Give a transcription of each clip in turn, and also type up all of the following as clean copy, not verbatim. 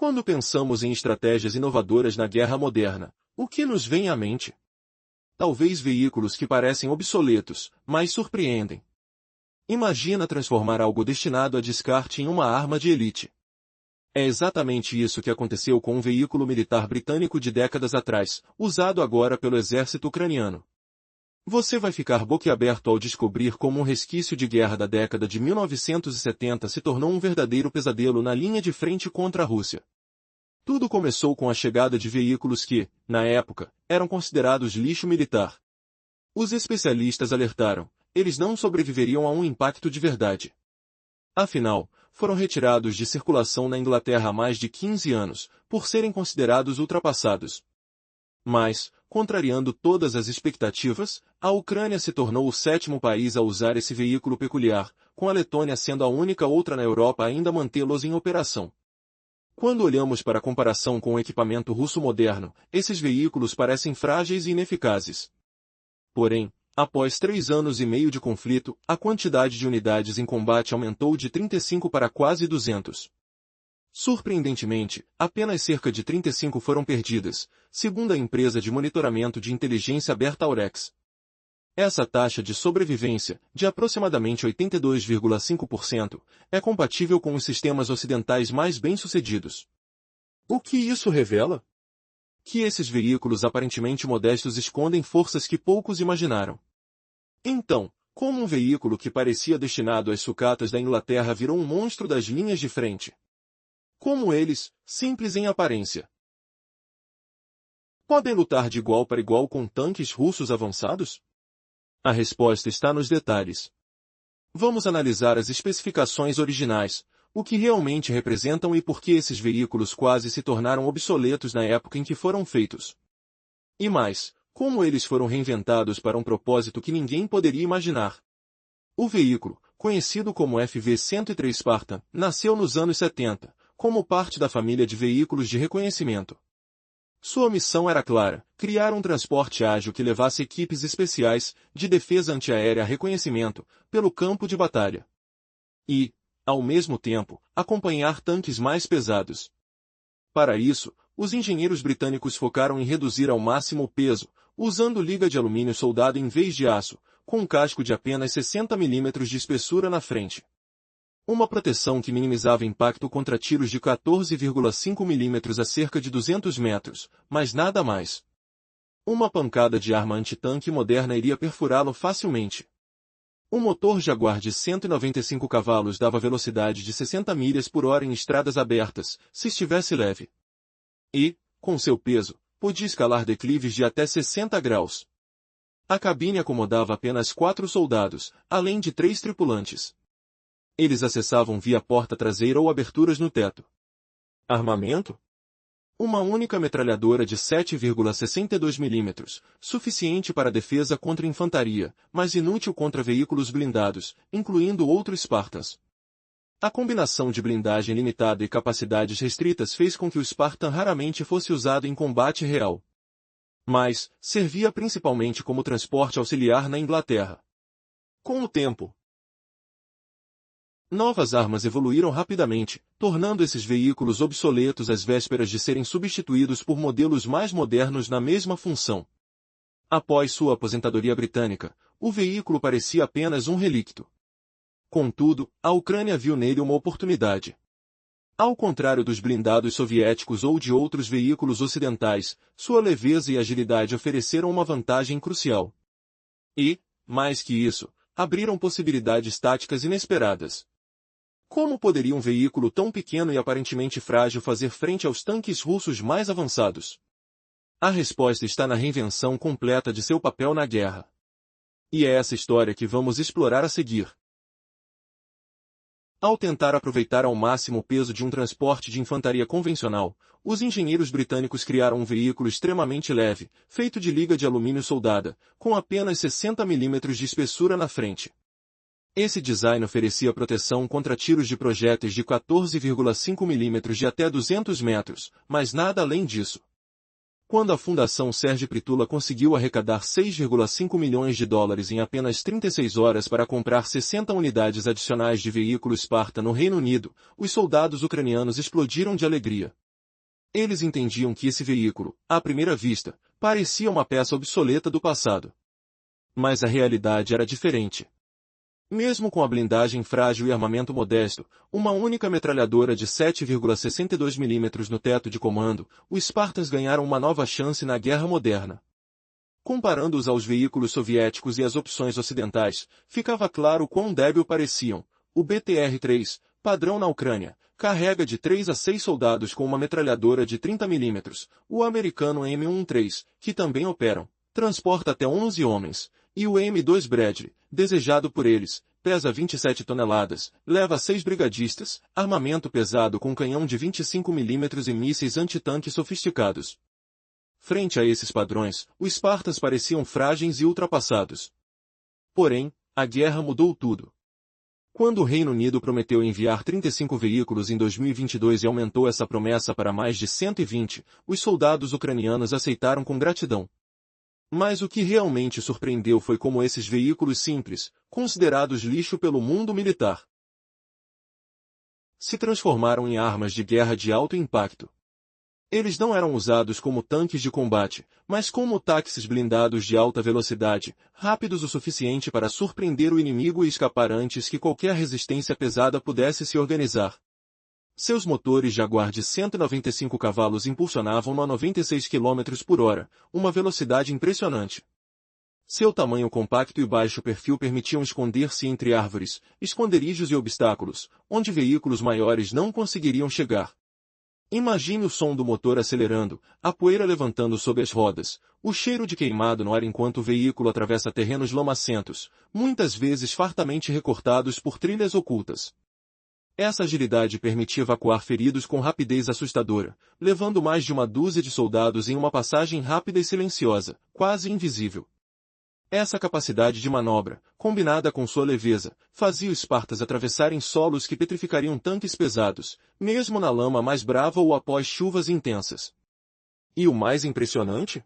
Quando pensamos em estratégias inovadoras na guerra moderna, o que nos vem à mente? Talvez veículos que parecem obsoletos, mas surpreendem. Imagina transformar algo destinado a descarte em uma arma de elite. É exatamente isso que aconteceu com um veículo militar britânico de décadas atrás, usado agora pelo exército ucraniano. Você vai ficar boquiaberto ao descobrir como um resquício de guerra da década de 1970 se tornou um verdadeiro pesadelo na linha de frente contra a Rússia. Tudo começou com a chegada de veículos que, na época, eram considerados lixo militar. Os especialistas alertaram, eles não sobreviveriam a um impacto de verdade. Afinal, foram retirados de circulação na Inglaterra há mais de 15 anos, por serem considerados ultrapassados. Mas, contrariando todas as expectativas, a Ucrânia se tornou o 7º país a usar esse veículo peculiar, com a Letônia sendo a única outra na Europa a ainda mantê-los em operação. Quando olhamos para a comparação com o equipamento russo moderno, esses veículos parecem frágeis e ineficazes. Porém, após 3 anos e meio de conflito, a quantidade de unidades em combate aumentou de 35 para quase 200. Surpreendentemente, apenas cerca de 35 foram perdidas, segundo a empresa de monitoramento de inteligência aberta Aurex. Essa taxa de sobrevivência, de aproximadamente 82,5%, é compatível com os sistemas ocidentais mais bem-sucedidos. O que isso revela? Que esses veículos aparentemente modestos escondem forças que poucos imaginaram. Então, como um veículo que parecia destinado às sucatas da Inglaterra virou um monstro das linhas de frente? Como eles, simples em aparência, podem lutar de igual para igual com tanques russos avançados? A resposta está nos detalhes. Vamos analisar as especificações originais, o que realmente representam e por que esses veículos quase se tornaram obsoletos na época em que foram feitos. E mais, como eles foram reinventados para um propósito que ninguém poderia imaginar. O veículo, conhecido como FV-103 Spartan, nasceu nos anos 70, como parte da família de veículos de reconhecimento. Sua missão era clara, criar um transporte ágil que levasse equipes especiais, de defesa antiaérea a reconhecimento, pelo campo de batalha. E, ao mesmo tempo, acompanhar tanques mais pesados. Para isso, os engenheiros britânicos focaram em reduzir ao máximo o peso, usando liga de alumínio soldado em vez de aço, com um casco de apenas 60 mm de espessura na frente. Uma proteção que minimizava impacto contra tiros de 14,5 mm a cerca de 200 metros, mas nada mais. Uma pancada de arma antitanque moderna iria perfurá-lo facilmente. O motor Jaguar de 195 cavalos dava velocidade de 60 milhas por hora em estradas abertas, se estivesse leve. E, com seu peso, podia escalar declives de até 60 graus. A cabine acomodava apenas 4 soldados, além de 3 tripulantes. Eles acessavam via porta traseira ou aberturas no teto. Armamento? Uma única metralhadora de 7,62 mm, suficiente para defesa contra infantaria, mas inútil contra veículos blindados, incluindo outros Spartans. A combinação de blindagem limitada e capacidades restritas fez com que o Spartan raramente fosse usado em combate real. Mas, servia principalmente como transporte auxiliar na Inglaterra. Com o tempo, novas armas evoluíram rapidamente, tornando esses veículos obsoletos às vésperas de serem substituídos por modelos mais modernos na mesma função. Após sua aposentadoria britânica, o veículo parecia apenas um relicto. Contudo, a Ucrânia viu nele uma oportunidade. Ao contrário dos blindados soviéticos ou de outros veículos ocidentais, sua leveza e agilidade ofereceram uma vantagem crucial. E, mais que isso, abriram possibilidades táticas inesperadas. Como poderia um veículo tão pequeno e aparentemente frágil fazer frente aos tanques russos mais avançados? A resposta está na reinvenção completa de seu papel na guerra. E é essa história que vamos explorar a seguir. Ao tentar aproveitar ao máximo o peso de um transporte de infantaria convencional, os engenheiros britânicos criaram um veículo extremamente leve, feito de liga de alumínio soldada, com apenas 60 mm de espessura na frente. Esse design oferecia proteção contra tiros de projéteis de 14,5 mm de até 200 metros, mas nada além disso. Quando a Fundação Serge Pritula conseguiu arrecadar 6,5 milhões de dólares em apenas 36 horas para comprar 60 unidades adicionais de veículo Spartan no Reino Unido, os soldados ucranianos explodiram de alegria. Eles entendiam que esse veículo, à primeira vista, parecia uma peça obsoleta do passado. Mas a realidade era diferente. Mesmo com a blindagem frágil e armamento modesto, uma única metralhadora de 7,62 mm no teto de comando, os Spartans ganharam uma nova chance na guerra moderna. Comparando-os aos veículos soviéticos e às opções ocidentais, ficava claro quão débil pareciam. O BTR-3, padrão na Ucrânia, carrega de 3 a 6 soldados com uma metralhadora de 30 mm, o americano M13, que também operam, transporta até 11 homens, e o M2 Bradley, desejado por eles, pesa 27 toneladas, leva 6 brigadistas, armamento pesado com canhão de 25 mm e mísseis antitanque sofisticados. Frente a esses padrões, os Spartans pareciam frágeis e ultrapassados. Porém, a guerra mudou tudo. Quando o Reino Unido prometeu enviar 35 veículos em 2022 e aumentou essa promessa para mais de 120, os soldados ucranianos aceitaram com gratidão. Mas o que realmente surpreendeu foi como esses veículos simples, considerados lixo pelo mundo militar, se transformaram em armas de guerra de alto impacto. Eles não eram usados como tanques de combate, mas como táxis blindados de alta velocidade, rápidos o suficiente para surpreender o inimigo e escapar antes que qualquer resistência pesada pudesse se organizar. Seus motores Jaguar de 195 cavalos impulsionavam-no a 96 km por hora, uma velocidade impressionante. Seu tamanho compacto e baixo perfil permitiam esconder-se entre árvores, esconderijos e obstáculos, onde veículos maiores não conseguiriam chegar. Imagine o som do motor acelerando, a poeira levantando sob as rodas, o cheiro de queimado no ar enquanto o veículo atravessa terrenos lamacentos, muitas vezes fartamente recortados por trilhas ocultas. Essa agilidade permitia evacuar feridos com rapidez assustadora, levando mais de uma dúzia de soldados em uma passagem rápida e silenciosa, quase invisível. Essa capacidade de manobra, combinada com sua leveza, fazia os Spartans atravessarem solos que petrificariam tanques pesados, mesmo na lama mais brava ou após chuvas intensas. E o mais impressionante?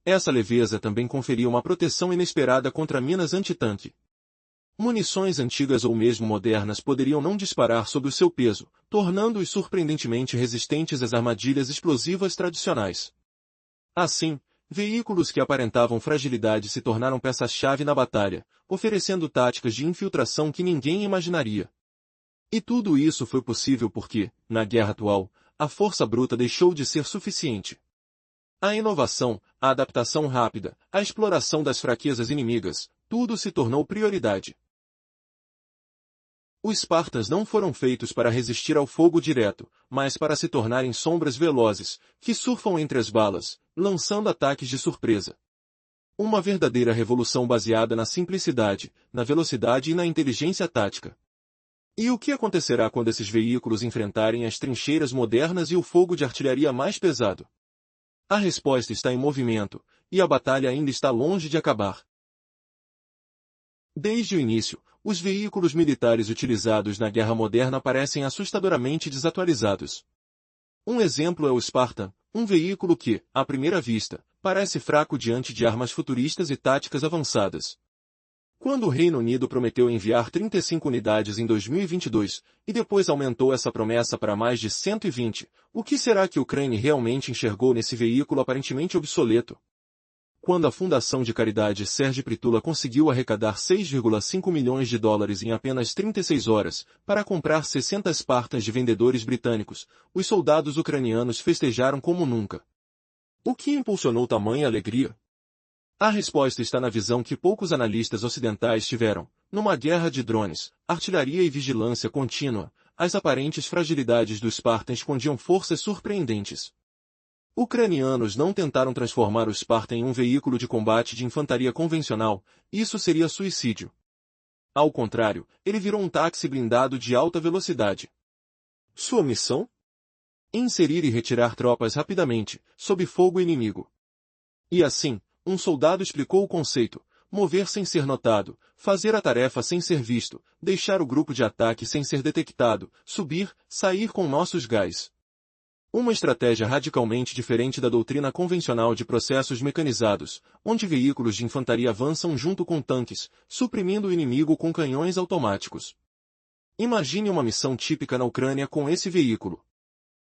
Essa leveza também conferia uma proteção inesperada contra minas antitanque. Munições antigas ou mesmo modernas poderiam não disparar sob o seu peso, tornando-os surpreendentemente resistentes às armadilhas explosivas tradicionais. Assim, veículos que aparentavam fragilidade se tornaram peça-chave na batalha, oferecendo táticas de infiltração que ninguém imaginaria. E tudo isso foi possível porque, na guerra atual, a força bruta deixou de ser suficiente. A inovação, a adaptação rápida, a exploração das fraquezas inimigas, tudo se tornou prioridade. Os Spartans não foram feitos para resistir ao fogo direto, mas para se tornarem sombras velozes, que surfam entre as balas, lançando ataques de surpresa. Uma verdadeira revolução baseada na simplicidade, na velocidade e na inteligência tática. E o que acontecerá quando esses veículos enfrentarem as trincheiras modernas e o fogo de artilharia mais pesado? A resposta está em movimento, e a batalha ainda está longe de acabar. Desde o início, os veículos militares utilizados na guerra moderna parecem assustadoramente desatualizados. Um exemplo é o Spartan, um veículo que, à primeira vista, parece fraco diante de armas futuristas e táticas avançadas. Quando o Reino Unido prometeu enviar 35 unidades em 2022, e depois aumentou essa promessa para mais de 120, o que será que Ucrânia realmente enxergou nesse veículo aparentemente obsoleto? Quando a Fundação de Caridade Serge Pritula conseguiu arrecadar 6,5 milhões de dólares em apenas 36 horas, para comprar 60 Spartans de vendedores britânicos, os soldados ucranianos festejaram como nunca. O que impulsionou tamanha alegria? A resposta está na visão que poucos analistas ocidentais tiveram. Numa guerra de drones, artilharia e vigilância contínua, as aparentes fragilidades dos Spartans escondiam forças surpreendentes. Ucranianos não tentaram transformar o Spartan em um veículo de combate de infantaria convencional, isso seria suicídio. Ao contrário, ele virou um táxi blindado de alta velocidade. Sua missão? Inserir e retirar tropas rapidamente, sob fogo inimigo. E assim, um soldado explicou o conceito: mover sem ser notado, fazer a tarefa sem ser visto, deixar o grupo de ataque sem ser detectado, subir, sair com nossos gás. Uma estratégia radicalmente diferente da doutrina convencional de processos mecanizados, onde veículos de infantaria avançam junto com tanques, suprimindo o inimigo com canhões automáticos. Imagine uma missão típica na Ucrânia com esse veículo.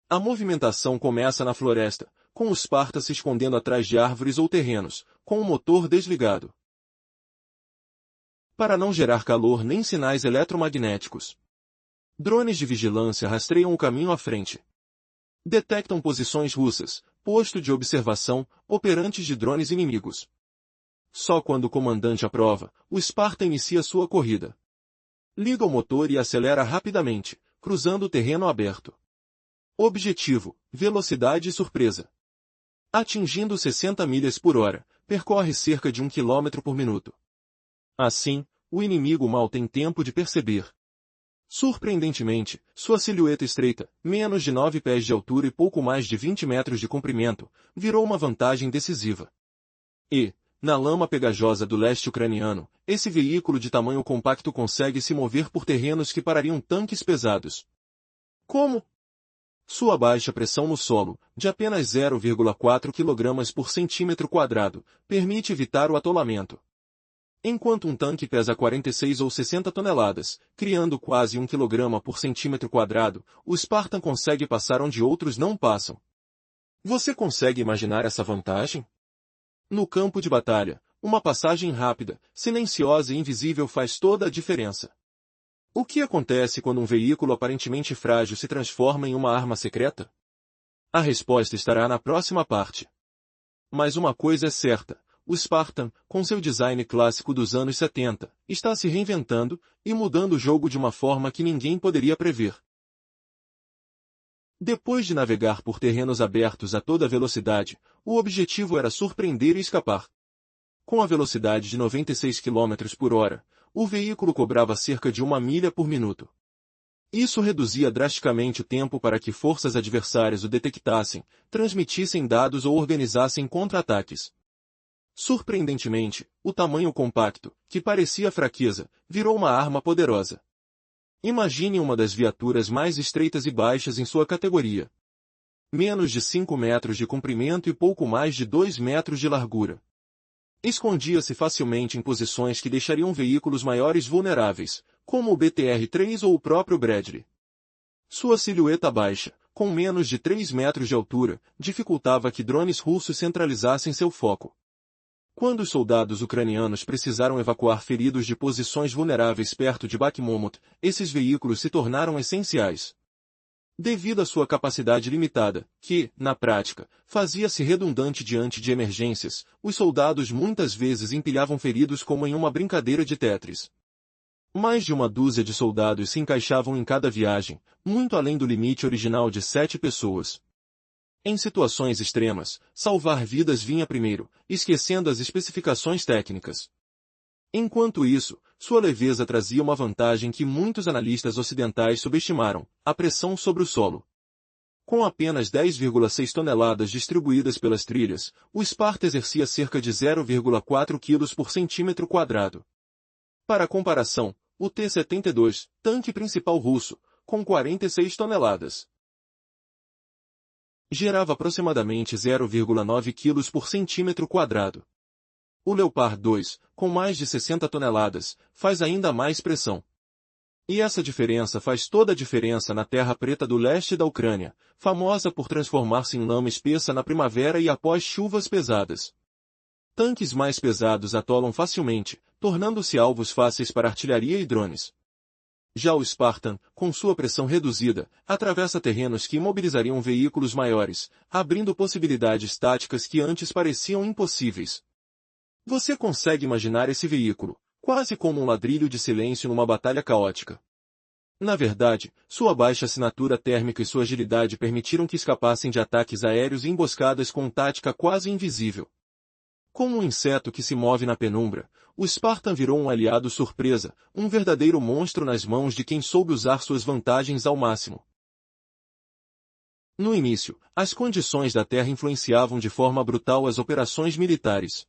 A movimentação começa na floresta, com o Sparta se escondendo atrás de árvores ou terrenos, com o motor desligado. Para não gerar calor nem sinais eletromagnéticos. Drones de vigilância rastreiam o caminho à frente. Detectam posições russas, posto de observação, operantes de drones inimigos. Só quando o comandante aprova, o Sparta inicia sua corrida. Liga o motor e acelera rapidamente, cruzando o terreno aberto. Objetivo: velocidade e surpresa. Atingindo 60 milhas por hora, percorre cerca de 1 km por minuto. Assim, o inimigo mal tem tempo de perceber. Surpreendentemente, sua silhueta estreita, menos de 9 pés de altura e pouco mais de 20 metros de comprimento, virou uma vantagem decisiva. E, na lama pegajosa do leste ucraniano, esse veículo de tamanho compacto consegue se mover por terrenos que parariam tanques pesados. Como? Sua baixa pressão no solo, de apenas 0,4 kg por centímetro quadrado, permite evitar o atolamento. Enquanto um tanque pesa 46 ou 60 toneladas, criando quase 1 kg por centímetro quadrado, o Spartan consegue passar onde outros não passam. Você consegue imaginar essa vantagem? No campo de batalha, uma passagem rápida, silenciosa e invisível faz toda a diferença. O que acontece quando um veículo aparentemente frágil se transforma em uma arma secreta? A resposta estará na próxima parte. Mas uma coisa é certa, o Spartan, com seu design clássico dos anos 70, está se reinventando e mudando o jogo de uma forma que ninguém poderia prever. Depois de navegar por terrenos abertos a toda velocidade, o objetivo era surpreender e escapar. Com a velocidade de 96 km por hora, o veículo cobrava cerca de 1 milha por minuto. Isso reduzia drasticamente o tempo para que forças adversárias o detectassem, transmitissem dados ou organizassem contra-ataques. Surpreendentemente, o tamanho compacto, que parecia fraqueza, virou uma arma poderosa. Imagine uma das viaturas mais estreitas e baixas em sua categoria. Menos de 5 metros de comprimento e pouco mais de 2 metros de largura. Escondia-se facilmente em posições que deixariam veículos maiores vulneráveis, como o BTR-3 ou o próprio Bradley. Sua silhueta baixa, com menos de 3 metros de altura, dificultava que drones russos centralizassem seu foco. Quando os soldados ucranianos precisaram evacuar feridos de posições vulneráveis perto de Bakhmut, esses veículos se tornaram essenciais. Devido à sua capacidade limitada, que, na prática, fazia-se redundante diante de emergências, os soldados muitas vezes empilhavam feridos como em uma brincadeira de Tetris. Mais de uma dúzia de soldados se encaixavam em cada viagem, muito além do limite original de 7 pessoas. Em situações extremas, salvar vidas vinha primeiro, esquecendo as especificações técnicas. Enquanto isso, sua leveza trazia uma vantagem que muitos analistas ocidentais subestimaram: a pressão sobre o solo. Com apenas 10,6 toneladas distribuídas pelas trilhas, o Sparta exercia cerca de 0,4 kg por centímetro quadrado. Para comparação, o T-72, tanque principal russo, com 46 toneladas, gerava aproximadamente 0,9 kg por centímetro quadrado. O Leopard 2, com mais de 60 toneladas, faz ainda mais pressão. E essa diferença faz toda a diferença na terra preta do leste da Ucrânia, famosa por transformar-se em lama espessa na primavera e após chuvas pesadas. Tanques mais pesados atolam facilmente, tornando-se alvos fáceis para artilharia e drones. Já o Spartan, com sua pressão reduzida, atravessa terrenos que imobilizariam veículos maiores, abrindo possibilidades táticas que antes pareciam impossíveis. Você consegue imaginar esse veículo, quase como um ladrilho de silêncio numa batalha caótica. Na verdade, sua baixa assinatura térmica e sua agilidade permitiram que escapassem de ataques aéreos e emboscadas com tática quase invisível. Como um inseto que se move na penumbra, o Spartan virou um aliado surpresa, um verdadeiro monstro nas mãos de quem soube usar suas vantagens ao máximo. No início, as condições da terra influenciavam de forma brutal as operações militares.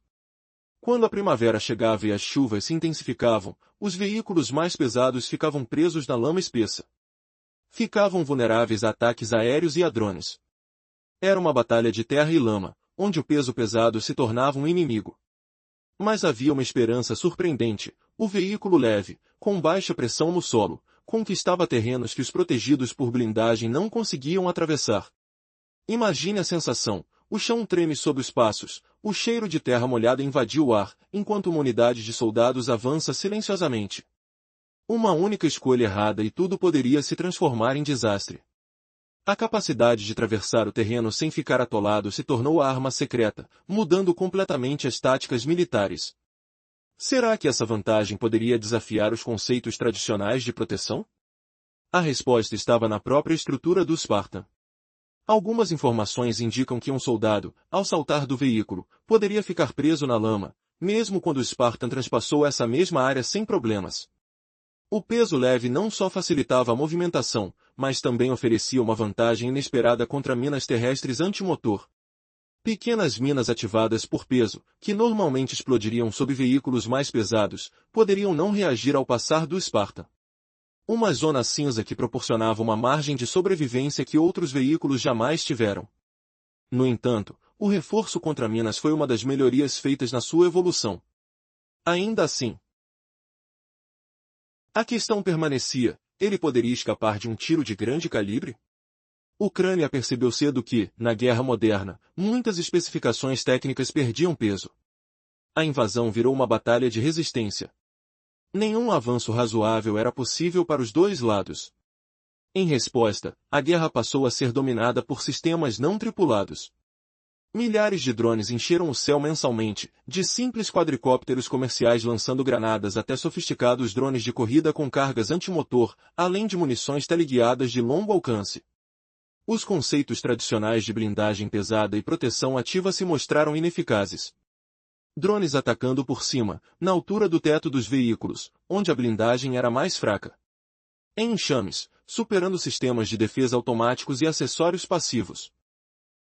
Quando a primavera chegava e as chuvas se intensificavam, os veículos mais pesados ficavam presos na lama espessa. Ficavam vulneráveis a ataques aéreos e a drones. Era uma batalha de terra e lama, onde o peso pesado se tornava um inimigo. Mas havia uma esperança surpreendente: o veículo leve, com baixa pressão no solo, conquistava terrenos que os protegidos por blindagem não conseguiam atravessar. Imagine a sensação: o chão treme sob os passos, o cheiro de terra molhada invadiu o ar, enquanto uma unidade de soldados avança silenciosamente. Uma única escolha errada e tudo poderia se transformar em desastre. A capacidade de atravessar o terreno sem ficar atolado se tornou a arma secreta, mudando completamente as táticas militares. Será que essa vantagem poderia desafiar os conceitos tradicionais de proteção? A resposta estava na própria estrutura do Spartan. Algumas informações indicam que um soldado, ao saltar do veículo, poderia ficar preso na lama, mesmo quando o Spartan transpassou essa mesma área sem problemas. O peso leve não só facilitava a movimentação, mas também oferecia uma vantagem inesperada contra minas terrestres antimotor. Pequenas minas ativadas por peso, que normalmente explodiriam sob veículos mais pesados, poderiam não reagir ao passar do Spartan. Uma zona cinza que proporcionava uma margem de sobrevivência que outros veículos jamais tiveram. No entanto, o reforço contra minas foi uma das melhorias feitas na sua evolução. Ainda assim, a questão permanecia: ele poderia escapar de um tiro de grande calibre? Ucrânia percebeu cedo que, na guerra moderna, muitas especificações técnicas perdiam peso. A invasão virou uma batalha de resistência. Nenhum avanço razoável era possível para os dois lados. Em resposta, a guerra passou a ser dominada por sistemas não tripulados. Milhares de drones encheram o céu mensalmente, de simples quadricópteros comerciais lançando granadas até sofisticados drones de corrida com cargas antimotor, além de munições teleguiadas de longo alcance. Os conceitos tradicionais de blindagem pesada e proteção ativa se mostraram ineficazes. Drones atacando por cima, na altura do teto dos veículos, onde a blindagem era mais fraca. Em enxames, superando sistemas de defesa automáticos e acessórios passivos.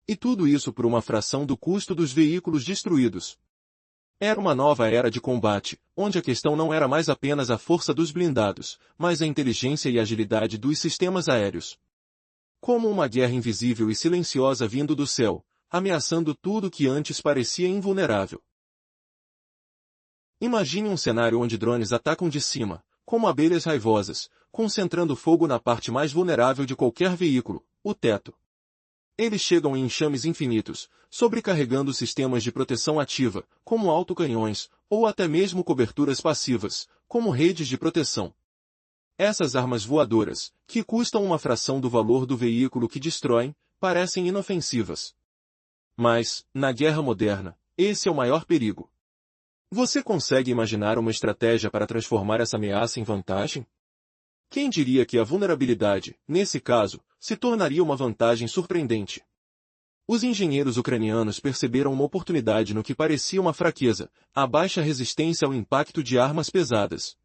E tudo isso por uma fração do custo dos veículos destruídos. Era uma nova era de combate, onde a questão não era mais apenas a força dos blindados, mas a inteligência e agilidade dos sistemas aéreos. Como uma guerra invisível e silenciosa vindo do céu, ameaçando tudo que antes parecia invulnerável. Imagine um cenário onde drones atacam de cima, como abelhas raivosas, concentrando fogo na parte mais vulnerável de qualquer veículo, o teto. Eles chegam em enxames infinitos, sobrecarregando sistemas de proteção ativa, como autocanhões, ou até mesmo coberturas passivas, como redes de proteção. Essas armas voadoras, que custam uma fração do valor do veículo que destroem, parecem inofensivas. Mas, na guerra moderna, esse é o maior perigo. Você consegue imaginar uma estratégia para transformar essa ameaça em vantagem? Quem diria que a vulnerabilidade, nesse caso, se tornaria uma vantagem surpreendente? Os engenheiros ucranianos perceberam uma oportunidade no que parecia uma fraqueza: a baixa resistência ao impacto de armas pesadas.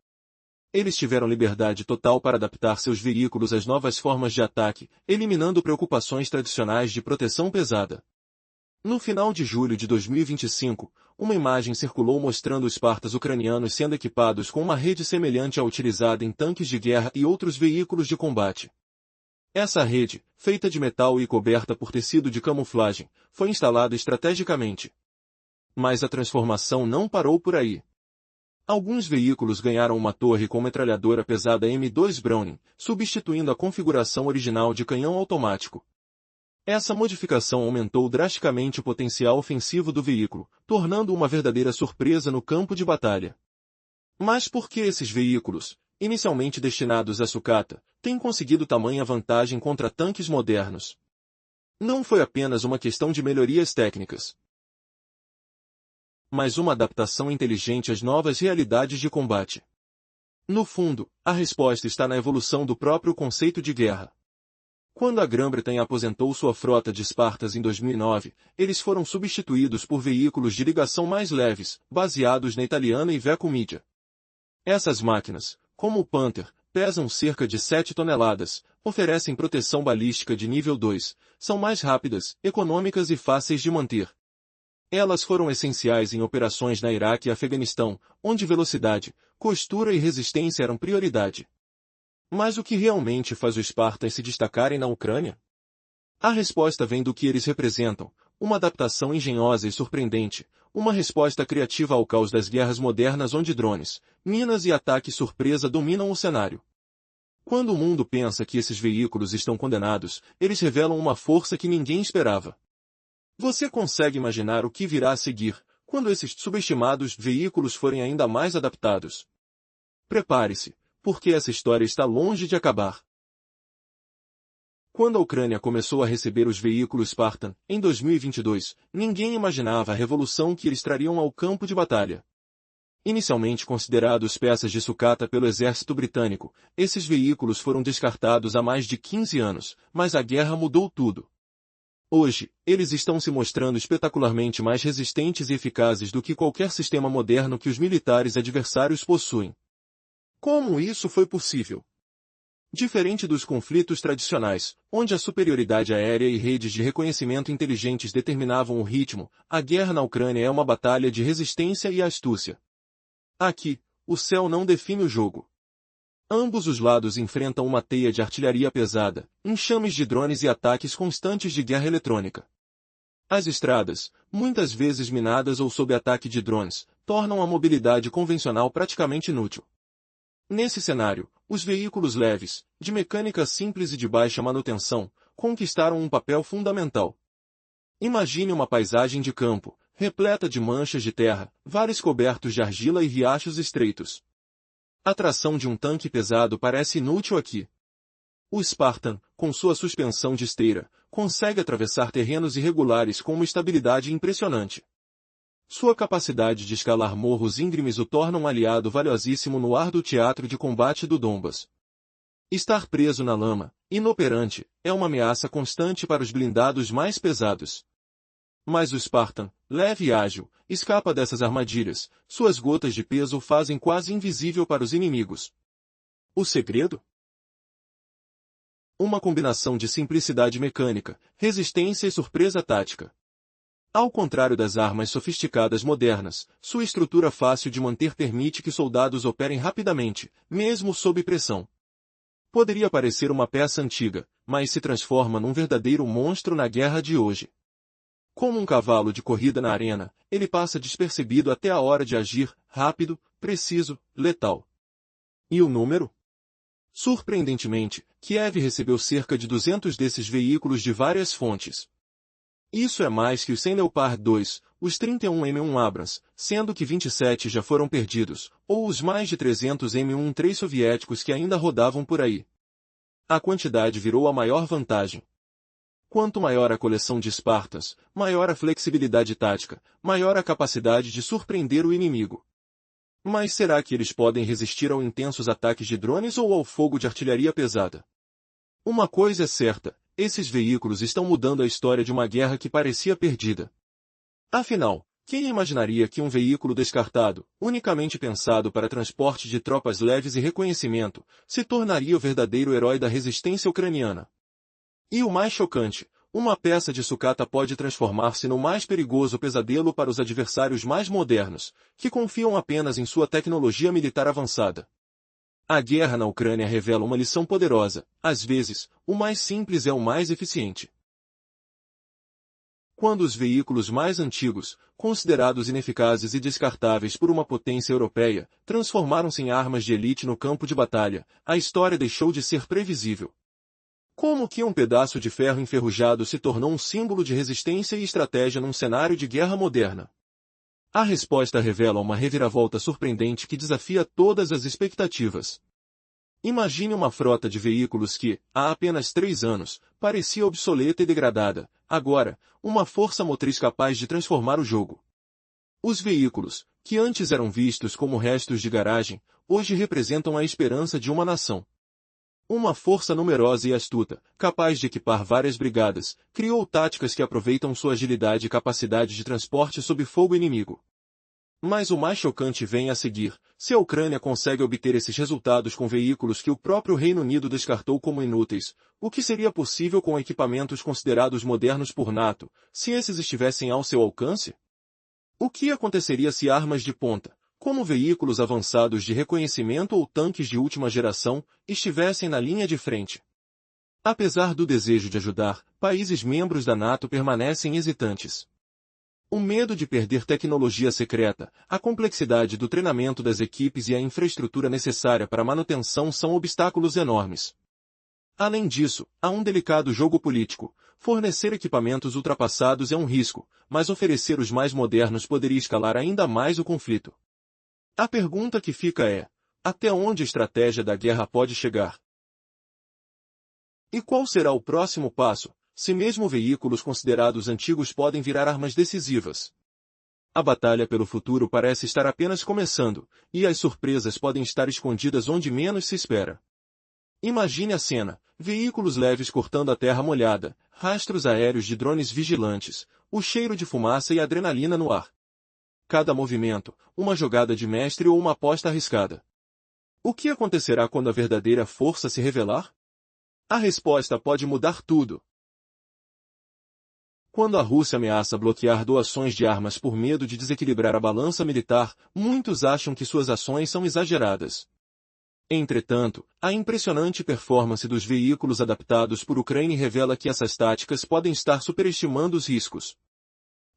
Eles tiveram liberdade total para adaptar seus veículos às novas formas de ataque, eliminando preocupações tradicionais de proteção pesada. No final de julho de 2025, uma imagem circulou mostrando os Spartans ucranianos sendo equipados com uma rede semelhante à utilizada em tanques de guerra e outros veículos de combate. Essa rede, feita de metal e coberta por tecido de camuflagem, foi instalada estrategicamente. Mas a transformação não parou por aí. Alguns veículos ganharam uma torre com metralhadora pesada M2 Browning, substituindo a configuração original de canhão automático. Essa modificação aumentou drasticamente o potencial ofensivo do veículo, tornando-o uma verdadeira surpresa no campo de batalha. Mas por que esses veículos, inicialmente destinados à sucata, têm conseguido tamanha vantagem contra tanques modernos? Não foi apenas uma questão de melhorias técnicas, mas uma adaptação inteligente às novas realidades de combate. No fundo, a resposta está na evolução do próprio conceito de guerra. Quando a Grã-Bretanha aposentou sua frota de Spartans em 2009, eles foram substituídos por veículos de ligação mais leves, baseados na italiana Iveco Media. Essas máquinas, como o Panther, pesam cerca de 7 toneladas, oferecem proteção balística de nível 2, são mais rápidas, econômicas e fáceis de manter. Elas foram essenciais em operações na Iraque e Afeganistão, onde velocidade, costura e resistência eram prioridade. Mas o que realmente faz os Spartans se destacarem na Ucrânia? A resposta vem do que eles representam: uma adaptação engenhosa e surpreendente, uma resposta criativa ao caos das guerras modernas onde drones, minas e ataque surpresa dominam o cenário. Quando o mundo pensa que esses veículos estão condenados, eles revelam uma força que ninguém esperava. Você consegue imaginar o que virá a seguir, quando esses subestimados veículos forem ainda mais adaptados? Prepare-se, porque essa história está longe de acabar. Quando a Ucrânia começou a receber os veículos Spartan, em 2022, ninguém imaginava a revolução que eles trariam ao campo de batalha. Inicialmente considerados peças de sucata pelo exército britânico, esses veículos foram descartados há mais de 15 anos, mas a guerra mudou tudo. Hoje, eles estão se mostrando espetacularmente mais resistentes e eficazes do que qualquer sistema moderno que os militares adversários possuem. Como isso foi possível? Diferente dos conflitos tradicionais, onde a superioridade aérea e redes de reconhecimento inteligentes determinavam o ritmo, a guerra na Ucrânia é uma batalha de resistência e astúcia. Aqui, o céu não define o jogo. Ambos os lados enfrentam uma teia de artilharia pesada, enxames de drones e ataques constantes de guerra eletrônica. As estradas, muitas vezes minadas ou sob ataque de drones, tornam a mobilidade convencional praticamente inútil. Nesse cenário, os veículos leves, de mecânica simples e de baixa manutenção, conquistaram um papel fundamental. Imagine uma paisagem de campo, repleta de manchas de terra, vales cobertos de argila e riachos estreitos. A tração de um tanque pesado parece inútil aqui. O Spartan, com sua suspensão de esteira, consegue atravessar terrenos irregulares com uma estabilidade impressionante. Sua capacidade de escalar morros íngremes o torna um aliado valiosíssimo no árduo teatro de combate do Donbas. Estar preso na lama, inoperante, é uma ameaça constante para os blindados mais pesados. Mas o Spartan, leve e ágil, escapa dessas armadilhas, suas gotas de peso o fazem quase invisível para os inimigos. O segredo? Uma combinação de simplicidade mecânica, resistência e surpresa tática. Ao contrário das armas sofisticadas modernas, sua estrutura fácil de manter permite que soldados operem rapidamente, mesmo sob pressão. Poderia parecer uma peça antiga, mas se transforma num verdadeiro monstro na guerra de hoje. Como um cavalo de corrida na arena, ele passa despercebido até a hora de agir, rápido, preciso, letal. E o número? Surpreendentemente, Kiev recebeu cerca de 200 desses veículos de várias fontes. Isso é mais que os 100 Leopard 2, os 31 M1 Abrams, sendo que 27 já foram perdidos, ou os mais de 300 M1-3 soviéticos que ainda rodavam por aí. A quantidade virou a maior vantagem. Quanto maior a coleção de Spartans, maior a flexibilidade tática, maior a capacidade de surpreender o inimigo. Mas será que eles podem resistir aos intensos ataques de drones ou ao fogo de artilharia pesada? Uma coisa é certa, esses veículos estão mudando a história de uma guerra que parecia perdida. Afinal, quem imaginaria que um veículo descartado, unicamente pensado para transporte de tropas leves e reconhecimento, se tornaria o verdadeiro herói da resistência ucraniana? E o mais chocante, uma peça de sucata pode transformar-se no mais perigoso pesadelo para os adversários mais modernos, que confiam apenas em sua tecnologia militar avançada. A guerra na Ucrânia revela uma lição poderosa: às vezes, o mais simples é o mais eficiente. Quando os veículos mais antigos, considerados ineficazes e descartáveis por uma potência europeia, transformaram-se em armas de elite no campo de batalha, a história deixou de ser previsível. Como que um pedaço de ferro enferrujado se tornou um símbolo de resistência e estratégia num cenário de guerra moderna? A resposta revela uma reviravolta surpreendente que desafia todas as expectativas. Imagine uma frota de veículos que, há apenas 3 anos, parecia obsoleta e degradada, agora, uma força motriz capaz de transformar o jogo. Os veículos, que antes eram vistos como restos de garagem, hoje representam a esperança de uma nação. Uma força numerosa e astuta, capaz de equipar várias brigadas, criou táticas que aproveitam sua agilidade e capacidade de transporte sob fogo inimigo. Mas o mais chocante vem a seguir: se a Ucrânia consegue obter esses resultados com veículos que o próprio Reino Unido descartou como inúteis, o que seria possível com equipamentos considerados modernos por NATO, se esses estivessem ao seu alcance? O que aconteceria se armas de ponta, como veículos avançados de reconhecimento ou tanques de última geração, estivessem na linha de frente? Apesar do desejo de ajudar, países membros da NATO permanecem hesitantes. O medo de perder tecnologia secreta, a complexidade do treinamento das equipes e a infraestrutura necessária para a manutenção são obstáculos enormes. Além disso, há um delicado jogo político. Fornecer equipamentos ultrapassados é um risco, mas oferecer os mais modernos poderia escalar ainda mais o conflito. A pergunta que fica é: até onde a estratégia da guerra pode chegar? E qual será o próximo passo, se mesmo veículos considerados antigos podem virar armas decisivas? A batalha pelo futuro parece estar apenas começando, e as surpresas podem estar escondidas onde menos se espera. Imagine a cena: veículos leves cortando a terra molhada, rastros aéreos de drones vigilantes, o cheiro de fumaça e adrenalina no ar. Cada movimento, uma jogada de mestre ou uma aposta arriscada. O que acontecerá quando a verdadeira força se revelar? A resposta pode mudar tudo. Quando a Rússia ameaça bloquear doações de armas por medo de desequilibrar a balança militar, muitos acham que suas ações são exageradas. Entretanto, a impressionante performance dos veículos adaptados por Ucrânia revela que essas táticas podem estar superestimando os riscos.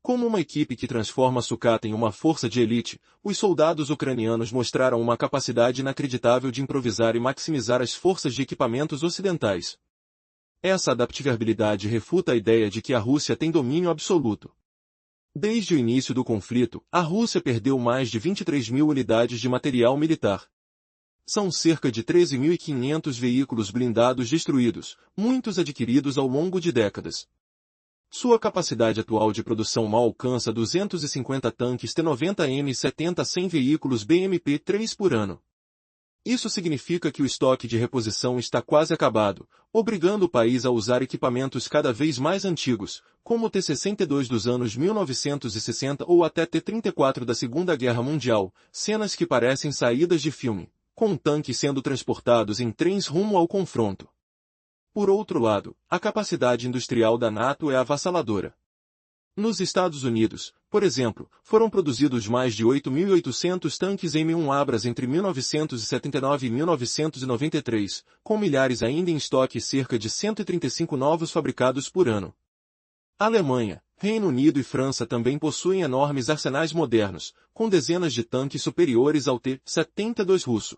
Como uma equipe que transforma a sucata em uma força de elite, os soldados ucranianos mostraram uma capacidade inacreditável de improvisar e maximizar as forças de equipamentos ocidentais. Essa adaptabilidade refuta a ideia de que a Rússia tem domínio absoluto. Desde o início do conflito, a Rússia perdeu mais de 23 mil unidades de material militar. São cerca de 13.500 veículos blindados destruídos, muitos adquiridos ao longo de décadas. Sua capacidade atual de produção mal alcança 250 tanques T-90M e 70-100 veículos BMP-3 por ano. Isso significa que o estoque de reposição está quase acabado, obrigando o país a usar equipamentos cada vez mais antigos, como o T-62 dos anos 1960 ou até T-34 da Segunda Guerra Mundial, cenas que parecem saídas de filme, com tanques sendo transportados em trens rumo ao confronto. Por outro lado, a capacidade industrial da NATO é avassaladora. Nos Estados Unidos, por exemplo, foram produzidos mais de 8.800 tanques M1 Abrams entre 1979 e 1993, com milhares ainda em estoque e cerca de 135 novos fabricados por ano. Alemanha, Reino Unido e França também possuem enormes arsenais modernos, com dezenas de tanques superiores ao T-72 russo.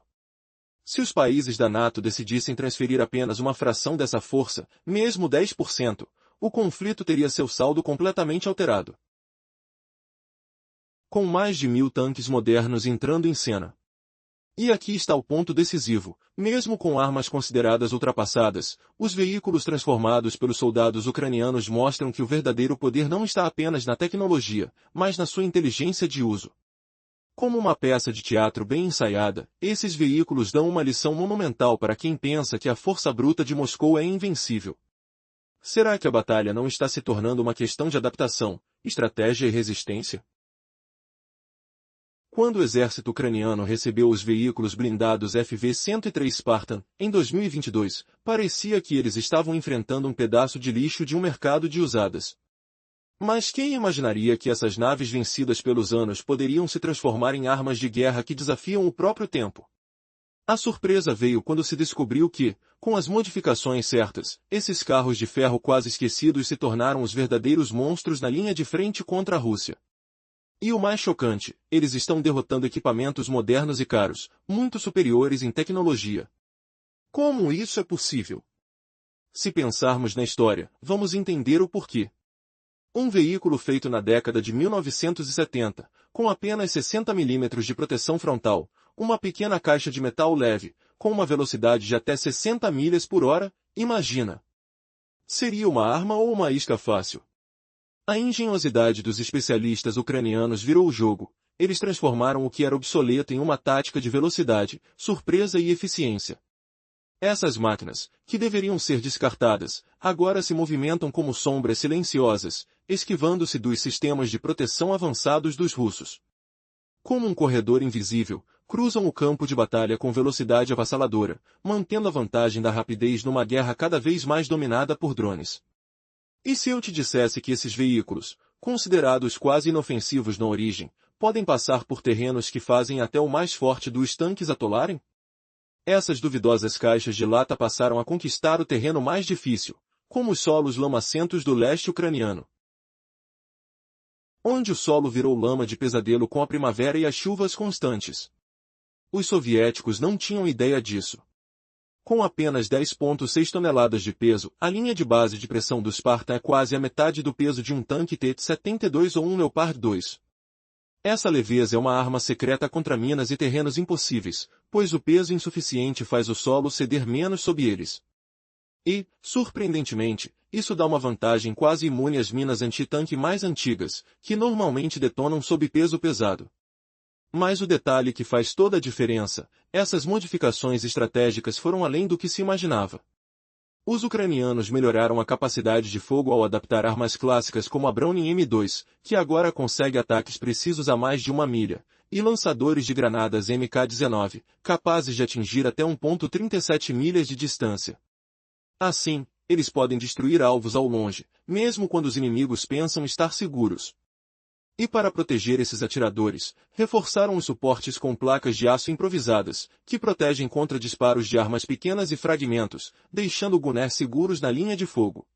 Se os países da NATO decidissem transferir apenas uma fração dessa força, mesmo 10%, o conflito teria seu saldo completamente alterado. Com mais de 1.000 tanques modernos entrando em cena. E aqui está o ponto decisivo: mesmo com armas consideradas ultrapassadas, os veículos transformados pelos soldados ucranianos mostram que o verdadeiro poder não está apenas na tecnologia, mas na sua inteligência de uso. Como uma peça de teatro bem ensaiada, esses veículos dão uma lição monumental para quem pensa que a força bruta de Moscou é invencível. Será que a batalha não está se tornando uma questão de adaptação, estratégia e resistência? Quando o exército ucraniano recebeu os veículos blindados FV-103 Spartan, em 2022, parecia que eles estavam enfrentando um pedaço de lixo de um mercado de usadas. Mas quem imaginaria que essas naves vencidas pelos anos poderiam se transformar em armas de guerra que desafiam o próprio tempo? A surpresa veio quando se descobriu que, com as modificações certas, esses carros de ferro quase esquecidos se tornaram os verdadeiros monstros na linha de frente contra a Rússia. E o mais chocante, eles estão derrotando equipamentos modernos e caros, muito superiores em tecnologia. Como isso é possível? Se pensarmos na história, vamos entender o porquê. Um veículo feito na década de 1970, com apenas 60 mm de proteção frontal, uma pequena caixa de metal leve, com uma velocidade de até 60 milhas por hora, imagina. Seria uma arma ou uma isca fácil? A engenhosidade dos especialistas ucranianos virou o jogo. Eles transformaram o que era obsoleto em uma tática de velocidade, surpresa e eficiência. Essas máquinas, que deveriam ser descartadas, agora se movimentam como sombras silenciosas, esquivando-se dos sistemas de proteção avançados dos russos. Como um corredor invisível, cruzam o campo de batalha com velocidade avassaladora, mantendo a vantagem da rapidez numa guerra cada vez mais dominada por drones. E se eu te dissesse que esses veículos, considerados quase inofensivos na origem, podem passar por terrenos que fazem até o mais forte dos tanques atolarem? Essas duvidosas caixas de lata passaram a conquistar o terreno mais difícil, como os solos lamacentos do leste ucraniano. onde o solo virou lama de pesadelo com a primavera e as chuvas constantes. Os soviéticos não tinham ideia disso. Com apenas 10,6 toneladas de peso, a linha de base de pressão do Spartan é quase a metade do peso de um tanque T-72 ou um Leopard 2. Essa leveza é uma arma secreta contra minas e terrenos impossíveis, pois o peso insuficiente faz o solo ceder menos sob eles. E, surpreendentemente, isso dá uma vantagem quase imune às minas anti-tanque mais antigas, que normalmente detonam sob peso pesado. Mas o detalhe que faz toda a diferença, essas modificações estratégicas foram além do que se imaginava. Os ucranianos melhoraram a capacidade de fogo ao adaptar armas clássicas como a Browning M2, que agora consegue ataques precisos a mais de 1 milha, e lançadores de granadas MK-19, capazes de atingir até 1,37 milhas de distância. Assim, eles podem destruir alvos ao longe, mesmo quando os inimigos pensam estar seguros. E para proteger esses atiradores, reforçaram os suportes com placas de aço improvisadas, que protegem contra disparos de armas pequenas e fragmentos, deixando Gunner seguros na linha de fogo.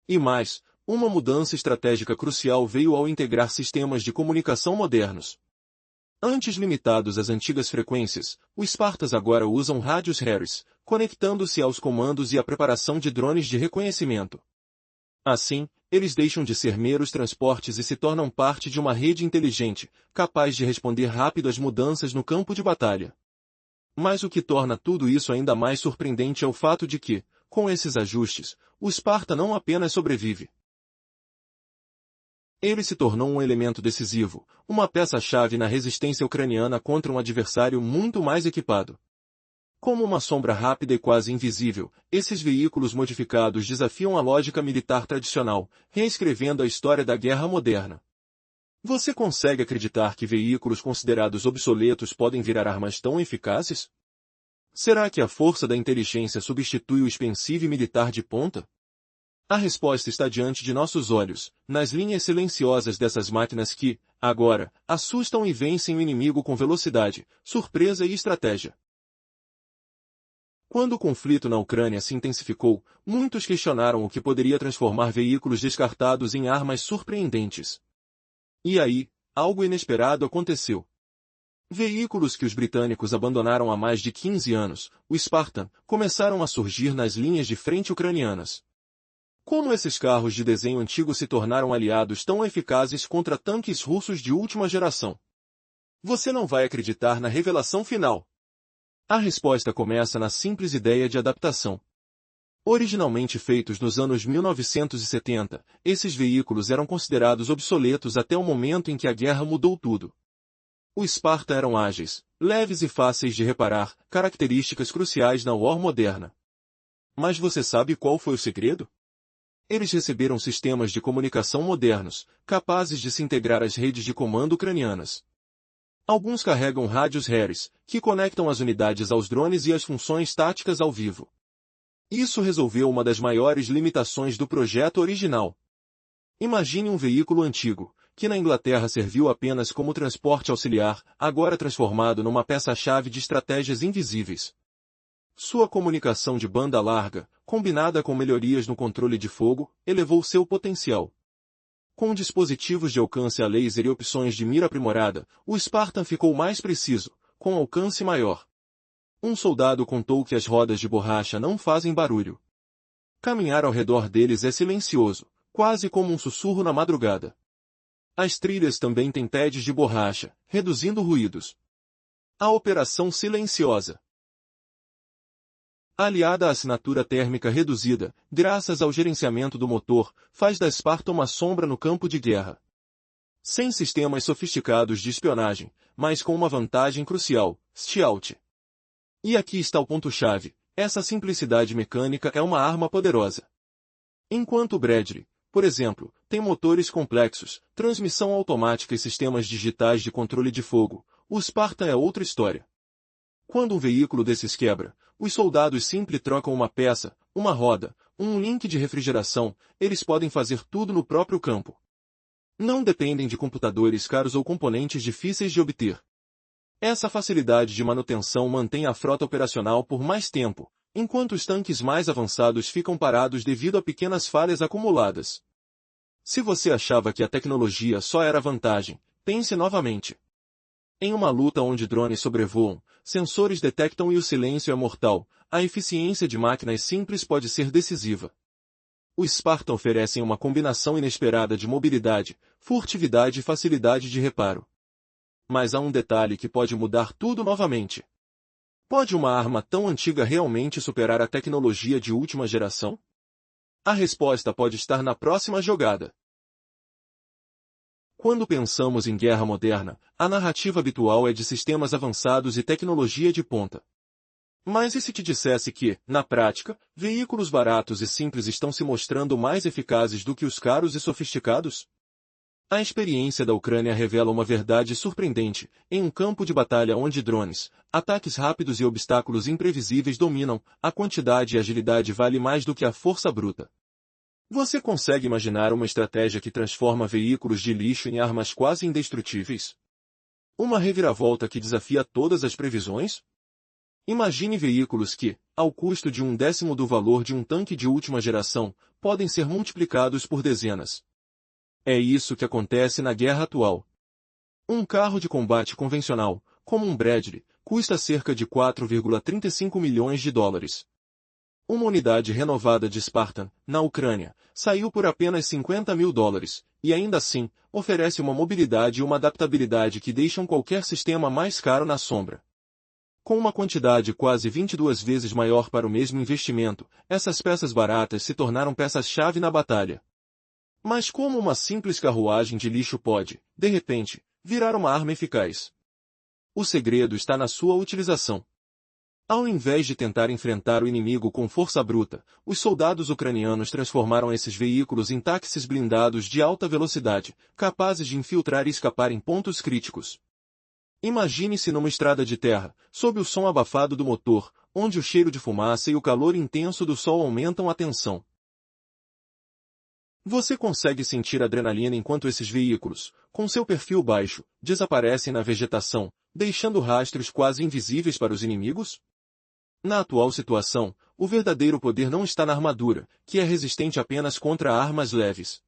E mais, uma mudança estratégica crucial veio ao integrar sistemas de comunicação modernos. Antes limitados às antigas frequências, os Spartans agora usam rádios Harris, conectando-se aos comandos e à preparação de drones de reconhecimento. Assim, eles deixam de ser meros transportes e se tornam parte de uma rede inteligente, capaz de responder rápido às mudanças no campo de batalha. Mas o que torna tudo isso ainda mais surpreendente é o fato de que, com esses ajustes, o Sparta não apenas sobrevive. Ele se tornou um elemento decisivo, uma peça-chave na resistência ucraniana contra um adversário muito mais equipado. Como uma sombra rápida e quase invisível, esses veículos modificados desafiam a lógica militar tradicional, reescrevendo a história da guerra moderna. Você consegue acreditar que veículos considerados obsoletos podem virar armas tão eficazes? Será que a força da inteligência substitui o expensivo militar de ponta? A resposta está diante de nossos olhos, nas linhas silenciosas dessas máquinas que, agora, assustam e vencem o inimigo com velocidade, surpresa e estratégia. Quando o conflito na Ucrânia se intensificou, muitos questionaram o que poderia transformar veículos descartados em armas surpreendentes. E aí, algo inesperado aconteceu. Veículos que os britânicos abandonaram há mais de 15 anos, o Spartan, começaram a surgir nas linhas de frente ucranianas. Como esses carros de desenho antigo se tornaram aliados tão eficazes contra tanques russos de última geração? Você não vai acreditar na revelação final. A resposta começa na simples ideia de adaptação. Originalmente feitos nos anos 1970, esses veículos eram considerados obsoletos até o momento em que a guerra mudou tudo. Os Spartan eram ágeis, leves e fáceis de reparar, características cruciais na war moderna. Mas você sabe qual foi o segredo? Eles receberam sistemas de comunicação modernos, capazes de se integrar às redes de comando ucranianas. Alguns carregam rádios Harris, que conectam as unidades aos drones e às funções táticas ao vivo. Isso resolveu uma das maiores limitações do projeto original. Imagine um veículo antigo, que na Inglaterra serviu apenas como transporte auxiliar, agora transformado numa peça-chave de estratégias invisíveis. Sua comunicação de banda larga, combinada com melhorias no controle de fogo, elevou seu potencial. Com dispositivos de alcance a laser e opções de mira aprimorada, o Spartan ficou mais preciso, com alcance maior. Um soldado contou que as rodas de borracha não fazem barulho. Caminhar ao redor deles é silencioso, quase como um sussurro na madrugada. As trilhas também têm pads de borracha, reduzindo ruídos. A operação silenciosa, aliada à assinatura térmica reduzida, graças ao gerenciamento do motor, faz da Sparta uma sombra no campo de guerra. Sem sistemas sofisticados de espionagem, mas com uma vantagem crucial, stealth. E aqui está o ponto-chave, essa simplicidade mecânica é uma arma poderosa. Enquanto o Bradley, por exemplo, tem motores complexos, transmissão automática e sistemas digitais de controle de fogo, o Spartan é outra história. Quando um veículo desses quebra, os soldados simples trocam uma peça, uma roda, um link de refrigeração, eles podem fazer tudo no próprio campo. Não dependem de computadores caros ou componentes difíceis de obter. Essa facilidade de manutenção mantém a frota operacional por mais tempo, enquanto os tanques mais avançados ficam parados devido a pequenas falhas acumuladas. Se você achava que a tecnologia só era vantagem, pense novamente. Em uma luta onde drones sobrevoam, sensores detectam e o silêncio é mortal, a eficiência de máquinas simples pode ser decisiva. Os Spartan oferecem uma combinação inesperada de mobilidade, furtividade e facilidade de reparo. Mas há um detalhe que pode mudar tudo novamente. Pode uma arma tão antiga realmente superar a tecnologia de última geração? A resposta pode estar na próxima jogada. Quando pensamos em guerra moderna, a narrativa habitual é de sistemas avançados e tecnologia de ponta. Mas e se te dissesse que, na prática, veículos baratos e simples estão se mostrando mais eficazes do que os caros e sofisticados? A experiência da Ucrânia revela uma verdade surpreendente. Em um campo de batalha onde drones, ataques rápidos e obstáculos imprevisíveis dominam, a quantidade e agilidade vale mais do que a força bruta. Você consegue imaginar uma estratégia que transforma veículos de lixo em armas quase indestrutíveis? Uma reviravolta que desafia todas as previsões? Imagine veículos que, ao custo de 1/10 do valor de um tanque de última geração, podem ser multiplicados por dezenas. É isso que acontece na guerra atual. Um carro de combate convencional, como um Bradley, custa cerca de 4,35 milhões de dólares. Uma unidade renovada de Spartan, na Ucrânia, saiu por apenas 50 mil dólares, e ainda assim, oferece uma mobilidade e uma adaptabilidade que deixam qualquer sistema mais caro na sombra. Com uma quantidade quase 22 vezes maior para o mesmo investimento, essas peças baratas se tornaram peças-chave na batalha. Mas como uma simples carruagem de lixo pode, de repente, virar uma arma eficaz? O segredo está na sua utilização. Ao invés de tentar enfrentar o inimigo com força bruta, os soldados ucranianos transformaram esses veículos em táxis blindados de alta velocidade, capazes de infiltrar e escapar em pontos críticos. Imagine-se numa estrada de terra, sob o som abafado do motor, onde o cheiro de fumaça e o calor intenso do sol aumentam a tensão. Você consegue sentir adrenalina enquanto esses veículos, com seu perfil baixo, desaparecem na vegetação, deixando rastros quase invisíveis para os inimigos? Na atual situação, o verdadeiro poder não está na armadura, que é resistente apenas contra armas leves.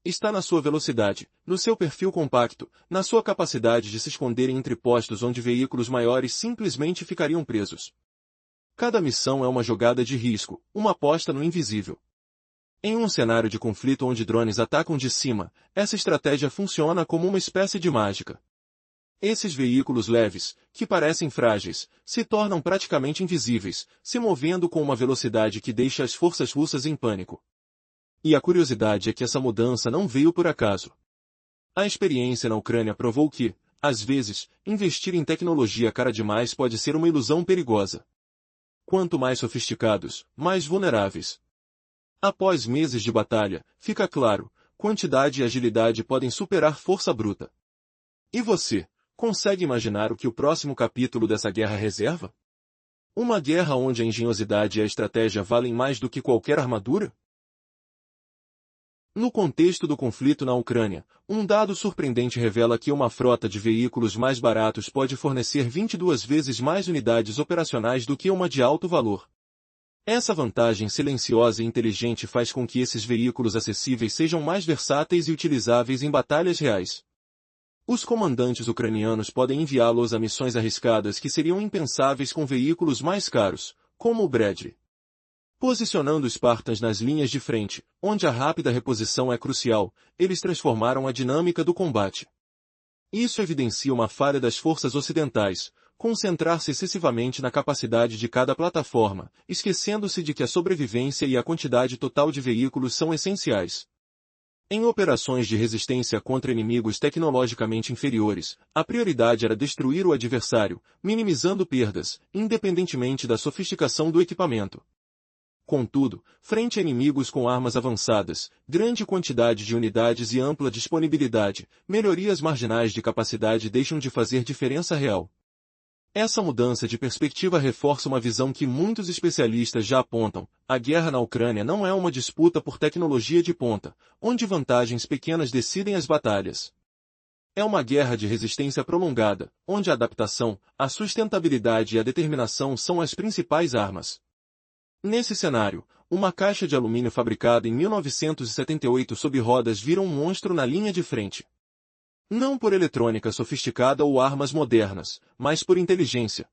Está na sua velocidade, no seu perfil compacto, na sua capacidade de se esconder entre postos onde veículos maiores simplesmente ficariam presos. Cada missão é uma jogada de risco, uma aposta no invisível. Em um cenário de conflito onde drones atacam de cima, essa estratégia funciona como uma espécie de mágica. Esses veículos leves, que parecem frágeis, se tornam praticamente invisíveis, se movendo com uma velocidade que deixa as forças russas em pânico. E a curiosidade é que essa mudança não veio por acaso. A experiência na Ucrânia provou que, às vezes, investir em tecnologia cara demais pode ser uma ilusão perigosa. Quanto mais sofisticados, mais vulneráveis. Após meses de batalha, fica claro, quantidade e agilidade podem superar força bruta. E você, consegue imaginar o que o próximo capítulo dessa guerra reserva? Uma guerra onde a engenhosidade e a estratégia valem mais do que qualquer armadura? No contexto do conflito na Ucrânia, um dado surpreendente revela que uma frota de veículos mais baratos pode fornecer 22 vezes mais unidades operacionais do que uma de alto valor. Essa vantagem silenciosa e inteligente faz com que esses veículos acessíveis sejam mais versáteis e utilizáveis em batalhas reais. Os comandantes ucranianos podem enviá-los a missões arriscadas que seriam impensáveis com veículos mais caros, como o Bradley. Posicionando os Spartans nas linhas de frente, onde a rápida reposição é crucial, eles transformaram a dinâmica do combate. Isso evidencia uma falha das forças ocidentais, concentrar-se excessivamente na capacidade de cada plataforma, esquecendo-se de que a sobrevivência e a quantidade total de veículos são essenciais. Em operações de resistência contra inimigos tecnologicamente inferiores, a prioridade era destruir o adversário, minimizando perdas, independentemente da sofisticação do equipamento. Contudo, frente a inimigos com armas avançadas, grande quantidade de unidades e ampla disponibilidade, melhorias marginais de capacidade deixam de fazer diferença real. Essa mudança de perspectiva reforça uma visão que muitos especialistas já apontam: a guerra na Ucrânia não é uma disputa por tecnologia de ponta, onde vantagens pequenas decidem as batalhas. É uma guerra de resistência prolongada, onde a adaptação, a sustentabilidade e a determinação são as principais armas. Nesse cenário, Uma caixa de alumínio fabricada em 1978 sob rodas vira um monstro na linha de frente. Não por eletrônica sofisticada ou armas modernas, mas por inteligência.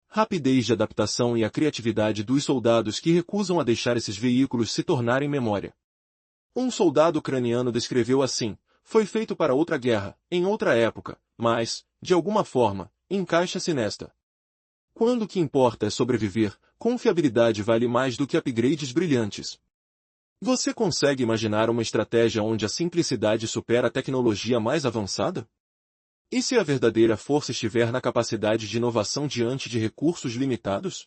Rapidez de adaptação e a criatividade dos soldados que recusam a deixar esses veículos se tornarem memória. Um soldado ucraniano descreveu assim: foi feito para outra guerra, em outra época, mas, de alguma forma, encaixa-se nesta. Quando o que importa é sobreviver, confiabilidade vale mais do que upgrades brilhantes. Você consegue imaginar uma estratégia onde a simplicidade supera a tecnologia mais avançada? E se a verdadeira força estiver na capacidade de inovação diante de recursos limitados?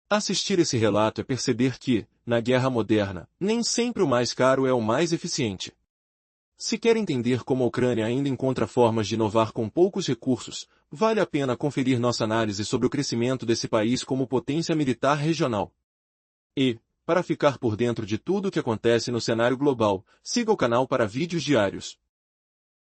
Assistir esse relato é perceber que, na guerra moderna, nem sempre o mais caro é o mais eficiente. Se quer entender como a Ucrânia ainda encontra formas de inovar com poucos recursos, vale a pena conferir nossa análise sobre o crescimento desse país como potência militar regional. E, para ficar por dentro de tudo o que acontece no cenário global, siga o canal para vídeos diários.